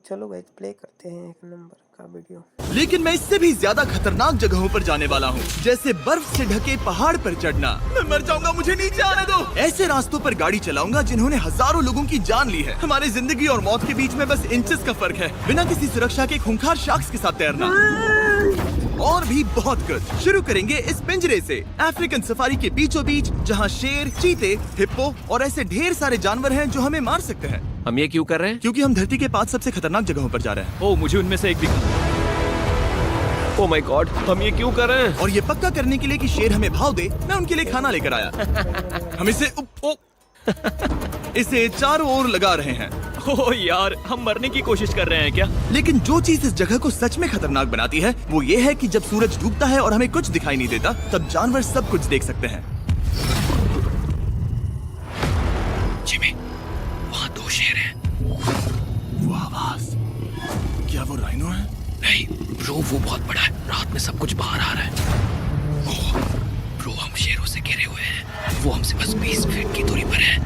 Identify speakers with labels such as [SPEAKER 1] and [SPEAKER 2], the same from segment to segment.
[SPEAKER 1] चलो guys play करते हैं एक नंबर का वीडियो।
[SPEAKER 2] लेकिन मैं इससे भी ज्यादा खतरनाक जगहों पर जाने वाला हूँ, जैसे बर्फ से ढके पहाड़ पर चढ़ना। मैं मर जाऊंगा, मुझे नीचे आने दो। ऐसे रास्तों पर गाड़ी चलाऊंगा जिन्होंने हजारों लोगों की जान ली है। हमारी जिंदगी और मौत के बीच में बस इंचेस का फर्क है। बिना किसी सुरक्षा के खूंखार शार्क्स के साथ तैरना और भी बहुत कुछ। शुरू करेंगे इस पिंजरे से, अफ्रीकन सफारी के बीचों बीच, जहाँ शेर, चीते, हिप्पो और ऐसे ढेर सारे जानवर हैं जो हमें मार सकते हैं।
[SPEAKER 3] हम ये क्यों कर रहे हैं?
[SPEAKER 2] क्योंकि हम धरती के 5 सबसे खतरनाक जगहों पर जा रहे हैं।
[SPEAKER 3] ओह, मुझे उनमें से एक दिखा। ओह माय गॉड, हम ये क्यों कर रहे हैं?
[SPEAKER 2] और ये पक्का करने के लिए कि शेर हमें भाव दे, मैं उनके लिए खाना लेकर आया। हम इसे चारों ओर लगा रहे हैं।
[SPEAKER 3] ओह यार, हम मरने की कोशिश कर रहे हैं क्या?
[SPEAKER 2] लेकिन जो चीज इस जगह को सच में खतरनाक बनाती है वो ये है कि जब सूरज डूबता है और हमें कुछ दिखाई नहीं देता, तब जानवर सब कुछ देख सकते हैं।
[SPEAKER 3] जिमी, वहाँ 2 शेर हैं।
[SPEAKER 2] वो आवाज, क्या वो राइनो है?
[SPEAKER 3] नहीं ब्रो, वो बहुत बड़ा है। रात में सब कुछ बाहर आ रहा है। ओह ब्रो, हम शेरों से घिरे हुए हैं। वो हमसे बस 20 फीट की दूरी पर है।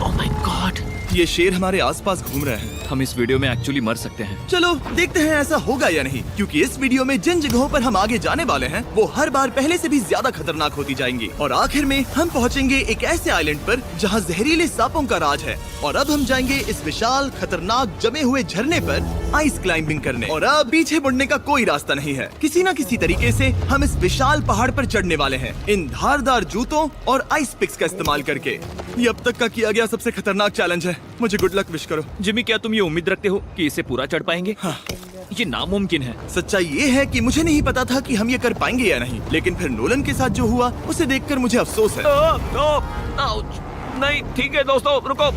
[SPEAKER 3] ओह माय गॉड,
[SPEAKER 2] ये शेर हमारे आसपास घूम रहे हैं।
[SPEAKER 3] हम इस वीडियो में एक्चुअली मर सकते हैं।
[SPEAKER 2] चलो देखते हैं ऐसा होगा या नहीं, क्योंकि इस वीडियो में जिन जगहों पर हम आगे जाने वाले हैं वो हर बार पहले से भी ज्यादा खतरनाक होती जाएंगी। और आखिर में हम पहुंचेंगे एक ऐसे आइलैंड पर जहां जहरीले सांपों का राज है। और अब हम जाएंगे इस विशाल, खतरनाक, जमे हुए झरने पर आइस क्लाइंबिंग करने। और अब पीछे मुड़ने का कोई रास्ता नहीं है। किसी न किसी तरीके से हम इस विशाल पहाड़ पर चढ़ने वाले हैं, इन धारदार जूतों और आइस पिक्स का इस्तेमाल करके। ये अब तक का किया गया सबसे खतरनाक चैलेंज है। मुझे गुड लक विश करो।
[SPEAKER 3] जिमी, क्या तुम ये उम्मीद रखते हो कि इसे पूरा चढ़ पाएंगे?
[SPEAKER 2] हाँ।
[SPEAKER 3] ये नामुमकिन है।
[SPEAKER 2] सच्चाई ये है कि मुझे नहीं पता था कि हम ये कर पाएंगे या नहीं, लेकिन फिर नोलन के साथ जो हुआ उसे देखकर मुझे अफसोस है।
[SPEAKER 3] आउच। नहीं ठीक है दोस्तों, रुको,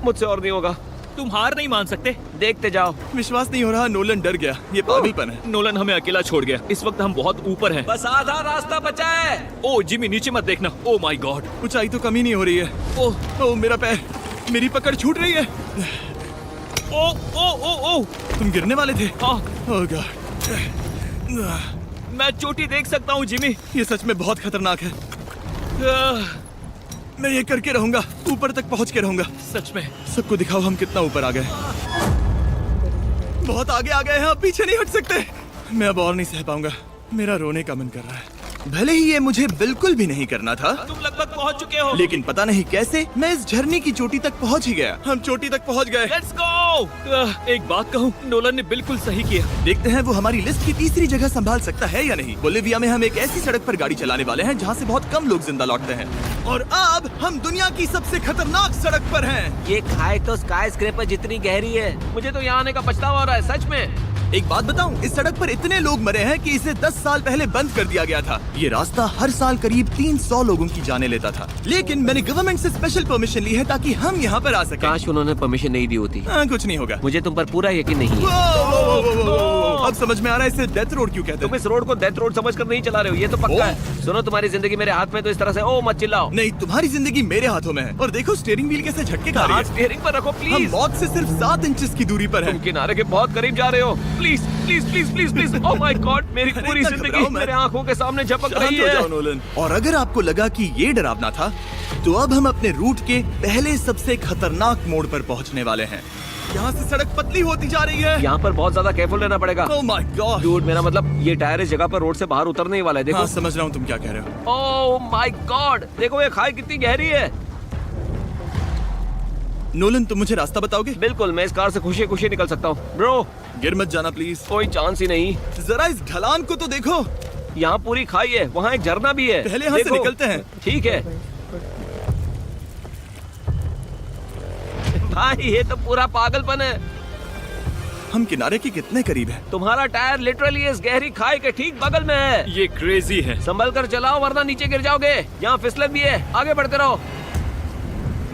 [SPEAKER 3] मुझसे और नहीं होगा। तुम हार नहीं मान सकते, देखते जाओ।
[SPEAKER 2] विश्वास नहीं हो रहा, नोलन डर गया। ये पागलपन है।
[SPEAKER 3] नोलन हमें अकेला छोड़ गया। इस वक्त हम बहुत ऊपर हैं। बस आधा रास्ता बचा है। ओह जिमी, नीचे मत देखना। ओह माय गॉड,
[SPEAKER 2] ऊंचाई तो कमी नहीं हो रही है। ओह मेरा पैर, मेरी पकड़ छूट रही है।
[SPEAKER 3] ओह
[SPEAKER 2] तुम गिरने वाले थे।
[SPEAKER 3] हाँ।
[SPEAKER 2] ओह गॉड,
[SPEAKER 3] मैं चोटी देख सकता हूँ जिमी।
[SPEAKER 2] ये सच में बहुत खतरनाक है। मैं ये करके रहूंगा, ऊपर तक पहुंच के रहूंगा।
[SPEAKER 3] सच में।
[SPEAKER 2] सबको दिखाओ हम कितना ऊपर आ गए। बहुत आगे आ गए हैं, अब पीछे नहीं हट सकते। मैं अब और नहीं सह पाऊंगा, मेरा रोने का मन कर रहा है। भले ही ये मुझे बिल्कुल भी नहीं करना था।
[SPEAKER 3] तुम लगभग पहुंच चुके हो,
[SPEAKER 2] लेकिन पता नहीं कैसे मैं इस झरने की चोटी तक पहुंच ही गया। हम चोटी तक पहुंच गए।
[SPEAKER 3] Let's go. एक बात कहूँ, नोलन ने बिल्कुल सही किया।
[SPEAKER 2] देखते हैं वो हमारी लिस्ट की तीसरी जगह संभाल सकता है या नहीं। बोलिविया में हम एक ऐसी सड़क पर गाड़ी चलाने वाले हैं जहाँ से बहुत कम लोग जिंदा लौटते हैं। और अब हम दुनिया की सबसे खतरनाक सड़क पर हैं।
[SPEAKER 4] ये खाई तो स्काई स्क्रेपर जितनी गहरी है।
[SPEAKER 3] मुझे तो यहाँ आने का पछतावा हो रहा है, सच में।
[SPEAKER 2] एक बात बताऊं, इस सड़क पर इतने लोग मरे हैं कि इसे 10 साल पहले बंद कर दिया गया था। ये रास्ता हर साल करीब 300 लोगों की जाने लेता था। लेकिन मैंने गवर्नमेंट से स्पेशल परमिशन ली है ताकि हम यहाँ पर आ सकें।
[SPEAKER 4] काश उन्होंने परमिशन नहीं दी होती।
[SPEAKER 2] कुछ नहीं होगा।
[SPEAKER 4] मुझे तुम पर पूरा यकीन नहीं है।
[SPEAKER 2] अब समझ में आ रहा है इसे डेथ रोड क्यों कहते
[SPEAKER 4] तुम
[SPEAKER 2] हैं।
[SPEAKER 4] इस रोड को डेथ रोड समझकर नहीं चला रहे हो, ये तो पक्का है। सुनो, तुम्हारी जिंदगी मेरे हाथ में, तो इस तरह से ओ मत चिल्लाओ।
[SPEAKER 2] नहीं, तुम्हारी जिंदगी मेरे हाथों में है। और देखो स्टीयरिंग व्हील कैसे झटके खा रही
[SPEAKER 4] हाथ
[SPEAKER 2] है।
[SPEAKER 4] स्टीयरिंग पर रखो
[SPEAKER 2] हम
[SPEAKER 4] प्लीज।
[SPEAKER 2] मौत से सिर्फ 7 इंचेस की दूरी पर
[SPEAKER 4] तुम
[SPEAKER 2] हैं।
[SPEAKER 4] किनारे के बहुत करीब जा रहे हो। Please please please please please. Oh my God, मेरी
[SPEAKER 2] अरे
[SPEAKER 4] पूरी
[SPEAKER 2] इतना घबराओ
[SPEAKER 4] जिंदगी
[SPEAKER 2] मत।
[SPEAKER 4] मेरे आंखों के सामने झपक
[SPEAKER 2] शांत
[SPEAKER 4] रही
[SPEAKER 2] हो जाओ
[SPEAKER 4] है।
[SPEAKER 2] नोलन। और अगर आपको लगा कि ये डरावना था, तो अब हम अपने रूट के पहले सबसे खतरनाक मोड़ पर पहुंचने वाले हैं। यहाँ से सड़क पतली होती जा रही है।
[SPEAKER 4] यहाँ पर बहुत ज्यादा केयरफुल रहना पड़ेगा।
[SPEAKER 2] Oh my God.
[SPEAKER 4] डूड, मेरा मतलब ये टायर इस जगह पर रोड से बाहर उतरने ही वाला है। देखो।
[SPEAKER 2] हाँ, समझ रहा हूँ तुम क्या कह रहे हो।
[SPEAKER 4] ओह माय गॉड, देखो ये खाई कितनी गहरी है।
[SPEAKER 2] नोलन, तुम मुझे रास्ता बताओगे?
[SPEAKER 4] बिल्कुल, मैं इस कार से खुशी खुशी निकल सकता हूँ। ब्रो,
[SPEAKER 2] गिर मत जाना प्लीज।
[SPEAKER 4] कोई चांस ही नहीं।
[SPEAKER 2] जरा इस ढलान को तो देखो।
[SPEAKER 4] यहाँ पूरी खाई है, वहाँ एक झरना भी है।
[SPEAKER 2] पहले यहाँ से
[SPEAKER 4] देखो।
[SPEAKER 2] निकलते हैं।
[SPEAKER 4] ठीक है भाई, ये तो पूरा पागलपन है।
[SPEAKER 2] हम किनारे के कितने करीब हैं?
[SPEAKER 4] तुम्हारा टायर लिटरली इस गहरी खाई के ठीक बगल में है।
[SPEAKER 3] ये क्रेजी है।
[SPEAKER 4] संभल कर चलाओ वरना नीचे गिर जाओगे। यहाँ फिसलन भी है, आगे बढ़ते रहो।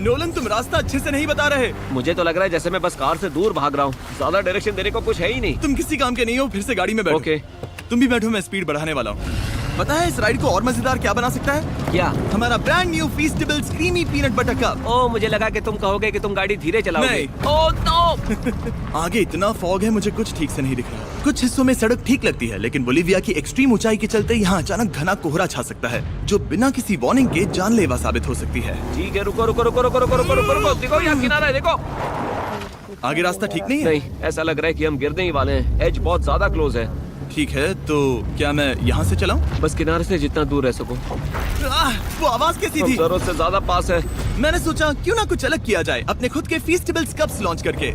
[SPEAKER 2] नोलन, तुम रास्ता अच्छे से नहीं बता रहे।
[SPEAKER 4] मुझे तो लग रहा है जैसे मैं बस कार से दूर भाग रहा हूँ। ज्यादा डायरेक्शन देने को कुछ है ही नहीं।
[SPEAKER 2] तुम किसी काम के नहीं हो, फिर से गाड़ी में बैठो।
[SPEAKER 4] ओके।
[SPEAKER 2] तुम भी बैठो, मैं स्पीड बढ़ाने वाला हूँ। पता है इस राइड को और मजेदार क्या बना सकता है?
[SPEAKER 4] क्या?
[SPEAKER 2] हमारा brand new Feastables creamy peanut butter cup.
[SPEAKER 4] ओ, मुझे लगा कि तुम कहोगे कि तुम गाड़ी धीरे चलाओगे।
[SPEAKER 2] नहीं।
[SPEAKER 4] Oh no.
[SPEAKER 2] आगे इतना फॉग है, मुझे कुछ ठीक से नहीं दिख रहा। कुछ हिस्सों में सड़क ठीक लगती है, लेकिन बोलिविया की एक्सट्रीम ऊंचाई के चलते यहाँ अचानक घना कोहरा छा सकता है, जो बिना किसी वार्निंग के जानलेवा साबित हो सकती है।
[SPEAKER 4] ठीक है, रुको रुको रुको रुको रुको रुको रुको रुको। देखो यहाँ किनारा है, देखो।
[SPEAKER 2] आगे रास्ता ठीक नहीं है?
[SPEAKER 4] नहीं, ऐसा लग रहा है कि हम गिरने ही वाले हैं। एज बहुत ज्यादा क्लोज है।
[SPEAKER 2] ठीक है, तो क्या मैं यहाँ से चलाऊं?
[SPEAKER 4] बस किनारे से जितना दूर रह सको।
[SPEAKER 2] वो आवाज कैसी
[SPEAKER 4] हम
[SPEAKER 2] थी?
[SPEAKER 4] जरूरत से ज्यादा पास है।
[SPEAKER 2] मैंने सोचा क्यों ना कुछ अलग किया जाए अपने खुद के फीस्टेबल्स कप्स लॉन्च करके।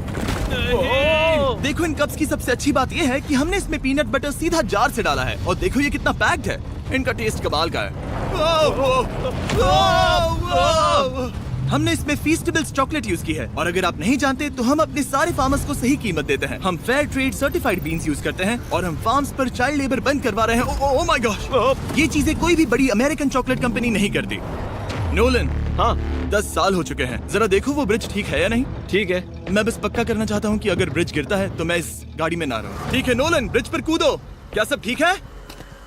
[SPEAKER 2] देखो इन कप्स की सबसे अच्छी बात ये है कि हमने इसमें पीनट बटर सीधा जार से डाला है और देखो ये कितना पैक्ड है। इनका टेस्ट कमाल का है। हमने इसमें फीस्टेबल्स चॉकलेट यूज की है और अगर आप नहीं जानते तो हम अपने सारे फार्मर्स को सही कीमत देते हैं। हम fair trade certified beans use करते हैं और हम फार्म्स पर चाइल्ड लेबर बंद करवा रहे हैं। ओह माय गॉश, ये चीजें कोई भी बड़ी अमेरिकन चॉकलेट कंपनी नहीं करती। नोलन,
[SPEAKER 4] हाँ
[SPEAKER 2] 10 साल हो चुके हैं, जरा देखो वो ब्रिज ठीक है या नहीं।
[SPEAKER 4] ठीक है।
[SPEAKER 2] मैं बस पक्का करना चाहता हूँ कि अगर ब्रिज गिरता है तो मैं इस गाड़ी में ना रहूं। ठीक है नोलन, ब्रिज पर कूदो। क्या सब ठीक है?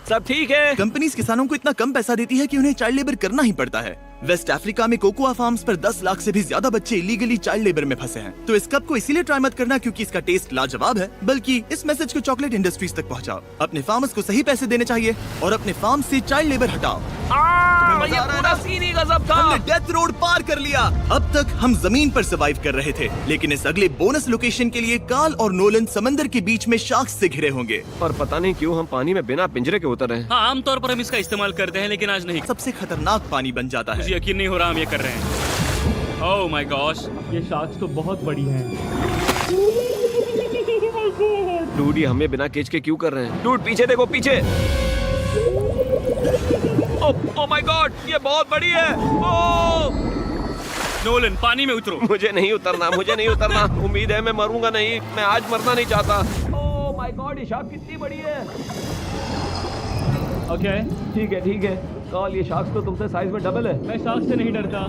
[SPEAKER 4] सब ठीक है।
[SPEAKER 2] कंपनीज किसानों को इतना कम पैसा देती है कि उन्हें चाइल्ड लेबर करना ही पड़ता है। वेस्ट अफ्रीका में कोकोआ फार्म्स पर 10 लाख से भी ज्यादा बच्चे इलीगली चाइल्ड लेबर में फंसे हैं। तो इस कप को इसीलिए ट्राई मत करना क्योंकि इसका टेस्ट लाजवाब है, बल्कि इस मैसेज को चॉकलेट इंडस्ट्रीज तक पहुंचाओ। अपने फार्मर्स को सही पैसे देने चाहिए और अपने फार्म से चाइल्ड लेबर हटाओ।
[SPEAKER 4] ये पूरा सीन ही गजब था।
[SPEAKER 2] हमने डेथ रोड पार कर लिया। अब तक हम जमीन पर सर्वाइव कर रहे थे, लेकिन इस अगले बोनस लोकेशन के लिए कार्ल और नोलन समंदर के बीच में शार्क्स से घिरे होंगे।
[SPEAKER 4] और पता नहीं क्यों हम पानी में बिना पिंजरे के उतर रहे हैं।
[SPEAKER 5] हाँ, आमतौर पर हम इसका इस्तेमाल करते हैं, लेकिन आज नहीं।
[SPEAKER 2] सबसे खतरनाक पानी बन जाता
[SPEAKER 5] मुझे
[SPEAKER 2] है।
[SPEAKER 5] यकीन नहीं हो रहा हम ये कर रहे हैं। ओह माय गॉश, ये शार्क्स तो बहुत बड़ी हैं।
[SPEAKER 4] डूड, ये हमें बिना केज के क्यों कर रहे हैं? डूड पीछे देखो, पीछे। ओह माय गॉड, ये बहुत बड़ी है। ओह
[SPEAKER 5] नोलन, पानी में उतरो।
[SPEAKER 4] मुझे नहीं उतरना, मुझे नहीं उतरना। उम्मीद है मैं मरूंगा नहीं। मैं आज मरना नहीं चाहता। ओह माय गॉड, ये शार्क कितनी बड़ी है।
[SPEAKER 5] ओके,
[SPEAKER 4] ठीक है, ठीक है। कार्ल, ये शार्क्स तो तुमसे साइज में डबल है।
[SPEAKER 5] मैं शार्क से नहीं डरता,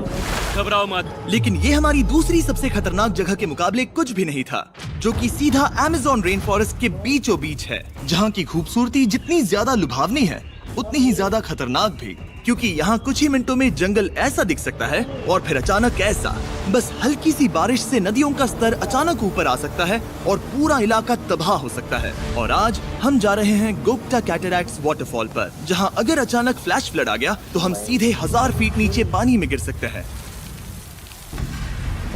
[SPEAKER 5] घबराओ मत।
[SPEAKER 2] लेकिन ये हमारी दूसरी सबसे खतरनाक जगह के मुकाबले कुछ भी नहीं था, जो कि सीधा अमेज़न रेन फॉरेस्ट के बीचों बीच है, जहाँ की खूबसूरती जितनी ज्यादा लुभावनी है उतनी ही ज्यादा खतरनाक भी, क्योंकि यहाँ कुछ ही मिनटों में जंगल ऐसा दिख सकता है और फिर अचानक ऐसा। बस हल्की सी बारिश से नदियों का स्तर अचानक ऊपर आ सकता है और पूरा इलाका तबाह हो सकता है। और आज हम जा रहे हैं गोप्टा कैटरैक्ट्स वाटरफॉल पर, जहाँ अगर अचानक फ्लैश फ्लड आ गया तो हम सीधे 1000 फीट नीचे पानी में गिर सकते हैं,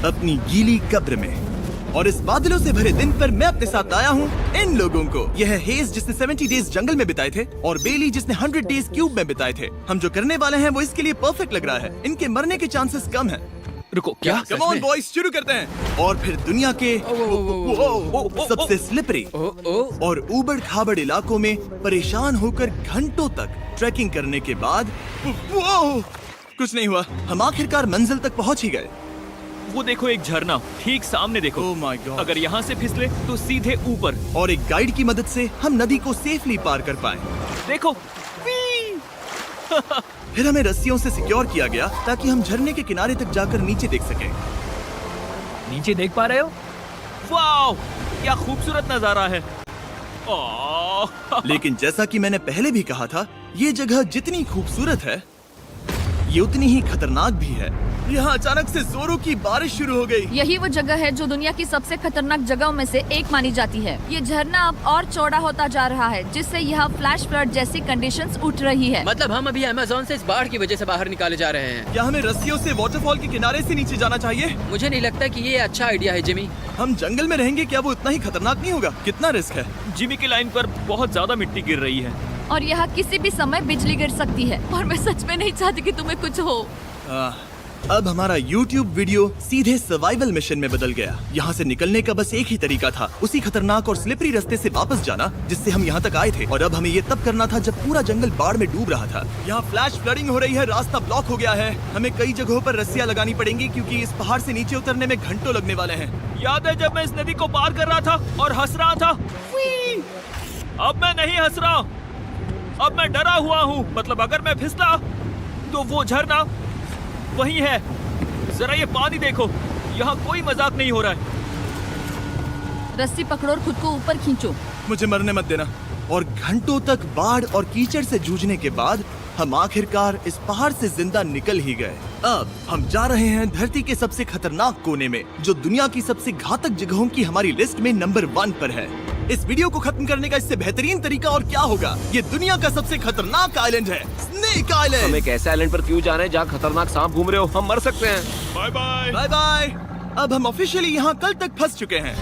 [SPEAKER 2] अपनी गीली कब्र में। और इस बादलों से भरे दिन पर मैं अपने साथ आया हूँ इन लोगों को। यह है हेज जिसने 70 डेज जंगल में बिताए थे और बेली जिसने 100 डेज क्यूब में बिताए थे। हम जो करने वाले हैं वो इसके लिए परफेक्ट लग रहा है। इनके मरने के चांसेस कम हैं।
[SPEAKER 3] रुको, क्या?
[SPEAKER 2] कम ऑन बॉयज, शुरू करते हैं। और फिर दुनिया के सबसे स्लिपरी और ऊबड़ खाबड़ इलाकों में परेशान होकर घंटों तक ट्रैकिंग करने के बाद कुछ नहीं हुआ। हम आखिरकार मंजिल तक पहुंच ही गए।
[SPEAKER 5] वो देखो, एक झरना ठीक सामने देखो।
[SPEAKER 2] Oh my God.
[SPEAKER 5] अगर यहाँ से फिसले तो सीधे ऊपर।
[SPEAKER 2] और एक गाइड की मदद से हम नदी को सेफली पार कर पाए।
[SPEAKER 5] देखो।
[SPEAKER 2] फिर हमें रस्सियों से सिक्योर किया गया ताकि हम झरने के किनारे तक जाकर नीचे देख सकें।
[SPEAKER 5] नीचे देख पा रहे हो? वाओ, क्या खूबसूरत नजारा है। ओह।
[SPEAKER 2] लेकिन जैसा कि मैंने पहले भी कहा था, ये जगह जितनी खूबसूरत है ये उतनी ही खतरनाक भी है। यहाँ अचानक से जोरों की बारिश शुरू हो गई।
[SPEAKER 6] यही वो जगह है जो दुनिया की सबसे खतरनाक जगहों में से एक मानी जाती है। ये झरना अब और चौड़ा होता जा रहा है, जिससे यहाँ फ्लैश फ्लड जैसी कंडीशंस उठ रही है।
[SPEAKER 3] मतलब हम अभी अमेज़न से इस बाढ़ की वजह से बाहर निकाले जा रहे हैं।
[SPEAKER 2] क्या हमें रस्सियों से वाटरफॉल के किनारे से नीचे जाना चाहिए?
[SPEAKER 3] मुझे नहीं लगता कि ये अच्छा आइडिया है जिमी।
[SPEAKER 2] हम जंगल में रहेंगे, क्या वो उतना ही खतरनाक नहीं होगा? कितना रिस्क है?
[SPEAKER 5] जिमी की लाइन पर बहुत ज्यादा मिट्टी गिर रही है
[SPEAKER 6] और यहाँ किसी भी समय बिजली गिर सकती है और मैं सच में नहीं चाहती कि तुम्हें कुछ हो।
[SPEAKER 2] अब हमारा YouTube वीडियो सीधे सर्वाइवल मिशन में बदल गया। यहाँ से निकलने का बस एक ही तरीका था, उसी खतरनाक और स्लिपरी रास्ते से वापस जाना जिससे हम यहाँ तक आए थे। और अब हमें ये तब करना था जब पूरा जंगल बाढ़ में डूब रहा था। यहाँ फ्लैश फ्लडिंग हो रही है, रास्ता ब्लॉक हो गया है। हमें कई जगहों पर रस्सियाँ लगानी पड़ेंगी क्योंकि इस पहाड़ से नीचे उतरने में घंटों लगने वाले हैं।
[SPEAKER 5] याद है जब मैं इस नदी को पार कर रहा था और हंस रहा था? अब मैं नहीं हंस रहा, अब मैं डरा हुआ हूँ। मतलब अगर मैं फिसला तो वो झरना वही है। जरा ये पानी देखो, यहाँ कोई मजाक नहीं हो रहा है।
[SPEAKER 6] रस्सी पकड़ो और खुद को ऊपर खींचो।
[SPEAKER 2] मुझे मरने मत देना। और घंटों तक बाढ़ और कीचड़ से जूझने के बाद हम आखिरकार इस पहाड़ से जिंदा निकल ही गए। अब हम जा रहे हैं धरती के सबसे खतरनाक कोने में, जो दुनिया की सबसे घातक जगहों की हमारी लिस्ट में नंबर 1 पर है। इस वीडियो को खत्म करने का इससे बेहतरीन तरीका और क्या होगा? ये दुनिया का सबसे खतरनाक आइलैंड है, स्नेक
[SPEAKER 4] हम
[SPEAKER 2] आइलैंड।
[SPEAKER 4] एक ऐसे आइलैंड पर क्यों जा रहे हैं जहाँ खतरनाक सांप घूम रहे हो? हम मर सकते हैं।
[SPEAKER 5] Bye bye.
[SPEAKER 2] Bye bye. अब हम ऑफिशियली यहाँ कल तक फंस चुके हैं।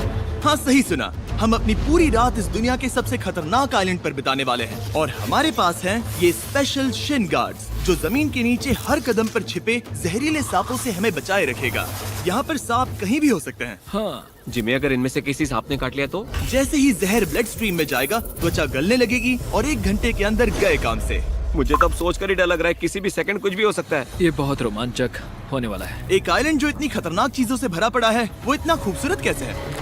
[SPEAKER 2] हाँ, सही सुना। हम अपनी पूरी रात इस दुनिया के सबसे खतरनाक आइलैंड पर बिताने वाले हैं और हमारे पास हैं ये स्पेशल शिन गार्ड्स जो जमीन के नीचे हर कदम पर छिपे जहरीले सांपों से हमें बचाए रखेगा। यहाँ पर सांप कहीं भी हो सकते हैं।
[SPEAKER 4] हाँ जिमी, अगर इनमें से किसी सांप ने काट लिया तो?
[SPEAKER 2] जैसे ही जहर ब्लड स्ट्रीम में जाएगा, त्वचा गलने लगेगी और 1 घंटे के अंदर गए काम से।
[SPEAKER 4] मुझे तब सोचकर ही डर लग रहा है, किसी भी सेकंड कुछ भी हो सकता है।
[SPEAKER 3] ये बहुत रोमांचक होने वाला है।
[SPEAKER 2] एक आइलैंड जो इतनी खतरनाक चीजों से भरा पड़ा है, वो इतना खूबसूरत कैसे है?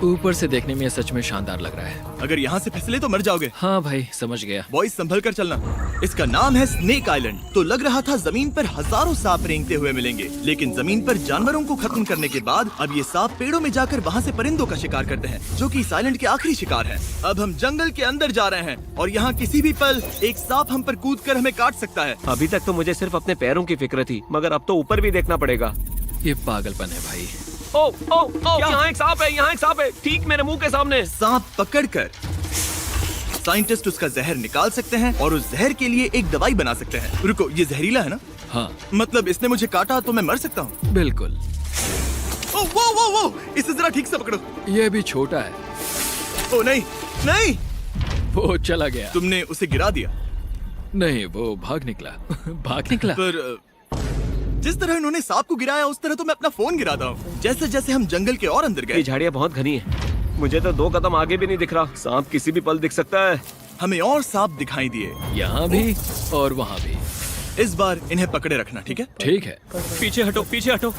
[SPEAKER 3] ऊपर से देखने में ये सच में शानदार लग रहा है।
[SPEAKER 2] अगर यहाँ से फिसले तो मर जाओगे।
[SPEAKER 3] हाँ भाई, समझ गया।
[SPEAKER 2] बॉयज संभल कर चलना। इसका नाम है स्नेक आइलैंड। तो लग रहा था जमीन पर हजारों सांप रेंगते हुए मिलेंगे, लेकिन जमीन पर जानवरों को खत्म करने के बाद अब ये सांप पेड़ों में जाकर वहाँ से परिंदों का शिकार करते हैं, जो कि इस आइलैंड के आखिरी शिकार हैं। अब हम जंगल के अंदर जा रहे हैं और यहाँ किसी भी पल एक सांप हम पर कूद कर हमें काट सकता है।
[SPEAKER 4] अभी तक तो मुझे सिर्फ अपने पैरों की फिक्र थी, मगर अब तो ऊपर भी देखना पड़ेगा।
[SPEAKER 3] ये पागलपन है भाई।
[SPEAKER 4] ओ, यहाँ एक सांप है, यहाँ एक सांप है, ठीक मेरे मुंह के सामने।
[SPEAKER 2] सांप पकड़कर साइंटिस्ट उसका जहर निकाल सकते हैं और उस जहर के लिए एक दवाई बना सकते हैं। रुको, ये जहरीला है ना?
[SPEAKER 3] हाँ
[SPEAKER 2] मतलब इसने मुझे काटा तो मैं मर सकता हूँ?
[SPEAKER 3] बिल्कुल।
[SPEAKER 2] ओ, वो, इसे जरा ठीक से पकड़ो।
[SPEAKER 3] ये भी छोटा है।
[SPEAKER 2] ओ नहीं, नहीं,
[SPEAKER 3] वो चला गया।
[SPEAKER 2] तुमने उसे गिरा दिया।
[SPEAKER 3] नहीं, वो भाग निकला। भाग निकला।
[SPEAKER 2] पर जिस तरह इन्होंने सांप को गिराया, उस तरह तो मैं अपना फोन गिराता हूँ। जैसे जैसे हम जंगल के और अंदर
[SPEAKER 4] ये
[SPEAKER 2] गए,
[SPEAKER 4] झाड़ियाँ बहुत घनी है, मुझे तो 2 कदम आगे भी नहीं दिख रहा। सांप किसी भी पल दिख सकता है।
[SPEAKER 2] हमें और सांप दिखाई दिए,
[SPEAKER 3] यहाँ भी और वहाँ भी।
[SPEAKER 2] इस बार इन्हें पकड़े रखना, ठीक है?
[SPEAKER 3] ठीक है।
[SPEAKER 5] पीछे हटो, पीछे हटो।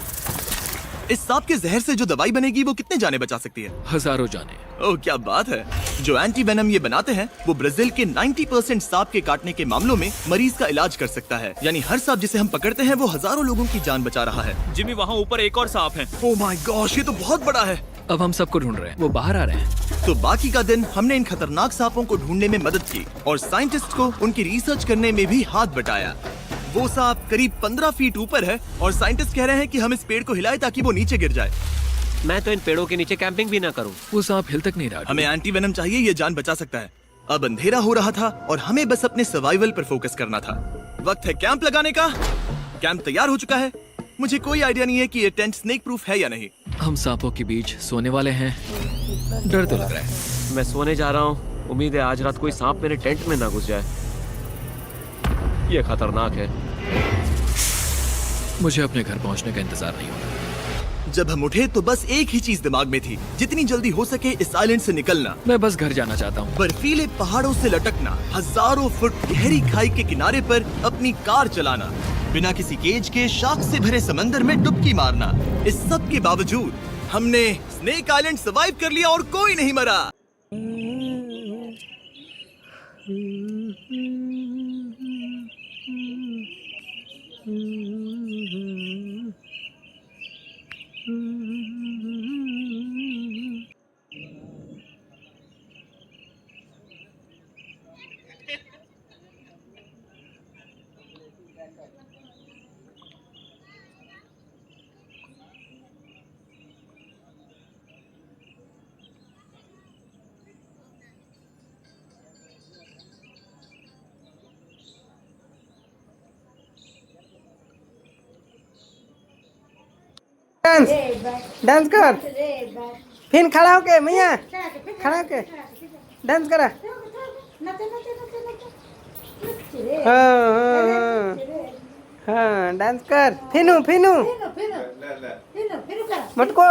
[SPEAKER 2] इस सांप के जहर से जो दवाई बनेगी वो कितने जाने बचा सकती है?
[SPEAKER 3] हजारों जाने।
[SPEAKER 2] ओह, क्या बात है। जो एंटी वेनम ये बनाते हैं वो ब्राजील के 90% सांप के काटने के मामलों में मरीज का इलाज कर सकता है। यानी हर सांप जिसे हम पकड़ते हैं वो हजारों लोगों की जान बचा रहा है।
[SPEAKER 5] जिमी, वहाँ ऊपर एक और सांप है।
[SPEAKER 2] ओह माय गॉश, ये तो बहुत बड़ा है।
[SPEAKER 3] अब हम सबको ढूंढ रहे हैं, वो बाहर आ रहे हैं।
[SPEAKER 2] तो बाकी का दिन हमने इन खतरनाक सांपों को ढूंढने में मदद की और साइंटिस्ट को उनकी रिसर्च करने में भी हाथ बटाया। वो सांप करीब 15 फीट ऊपर है और साइंटिस्ट कह रहे हैं कि हम इस पेड़ को हिलाएं ताकि वो नीचे गिर जाए।
[SPEAKER 4] मैं तो इन पेड़ों के नीचे कैंपिंग भी ना करूं।
[SPEAKER 3] वो सांप हिल तक नहीं रहा।
[SPEAKER 2] हमें एंटी वेनम चाहिए, ये जान बचा सकता है। अब अंधेरा हो रहा था और हमें बस अपने सर्वाइवल पर फोकस करना था। वक्त है कैंप लगाने का। कैंप तैयार हो चुका है। मुझे कोई आइडिया नहीं है कि ये टेंट स्नेक प्रूफ है या नहीं।
[SPEAKER 3] हम सांपों के बीच सोने वाले हैं। डर तो लग रहा है।
[SPEAKER 4] मैं सोने जा रहा हूँ। उम्मीद है आज रात कोई सांप मेरे टेंट में ना घुस जाए। ये खतरनाक है।
[SPEAKER 3] मुझे अपने घर पहुंचने का इंतजार नहीं हो रहा।
[SPEAKER 2] जब हम उठे तो बस एक ही चीज दिमाग में थी, जितनी जल्दी हो सके इस आइलैंड से निकलना।
[SPEAKER 3] मैं बस घर जाना चाहता हूँ।
[SPEAKER 2] बर्फीले पहाड़ों से लटकना, हजारों फुट गहरी खाई के किनारे पर अपनी कार चलाना, बिना किसी केज के शार्क से भरे समंदर में डुबकी मारना। इस सब के बावजूद हमने स्नेक आइलैंड सर्वाइव कर लिया और कोई नहीं मरा।
[SPEAKER 1] डांस डांस कर, फिर खड़ा होके मैया खड़ा होके डांस करा। हाँ, हाँ डांस कर। फिनू फिनू मटको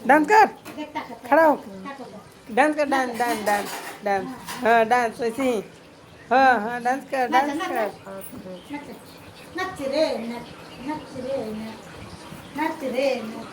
[SPEAKER 1] डांस कर, खड़ा हो डांस कर। डांस डांस डांस डांस, हाँ डांस वैसे। हाँ हाँ डांस कर, डांस कर।
[SPEAKER 7] नच रे नच रे नच रे नच